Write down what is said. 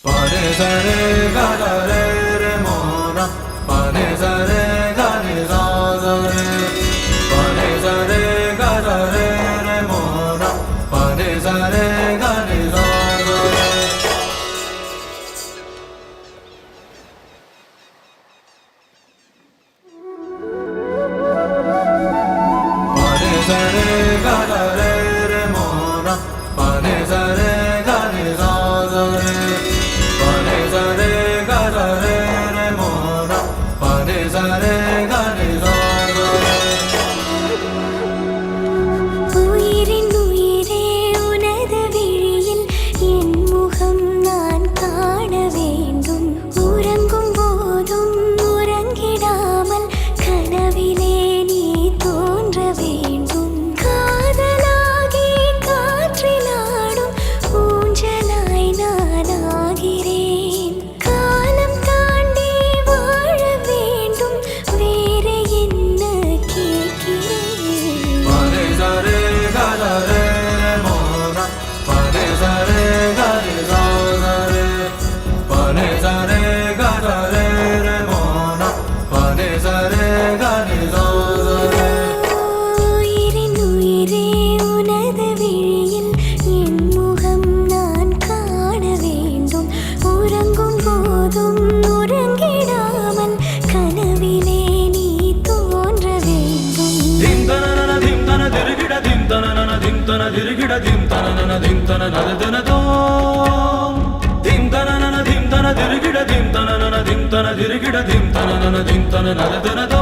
Pare sare ga ga re re mo na. Pare sare ga re sa sa re. Pare sare ga ga re re mo na. Pare sare ga re sa sa re. Pare sare ga ga re re mo na. Pare sare ga re sa sa re. Pare sare ga ga re re mo na. Pare sare ga re sa sa re. உயிரின் உயிரே உனது விழியில் என் முகம் நான் காண வேண்டும். உறங்கும் போதும் உறங்கிடாமல் கனவிலே நீ தோன்ற வேண்டும். காதலாகி காற்றிலாடும் ஊஞ்சலாய் நான் ஆகிறேன். காலம் தாண்டி வாழ வேண்டும், வேறு என்ன கேட்கிறேன்? Pare sare ga ga re re mo na. Pare sare ga re sa sa re. Pare sare ga ga re re mo na. Pare sare ga re sa sa re. உயிரின் உயிரே உனது விழியில் என் முகம் நான் காண வேண்டும். உறங்கும் போதும் உறங்கிடாமல் கனவிலே நீ தோன்ற வேண்டும். Dim tanana dim tana dirigida dim tanana dim tana dirigida dim tanana dim tana nadana do. Dim tanana dim tana dirigida dim tanana dim tana dirigida dim tanana dim tana nadana do.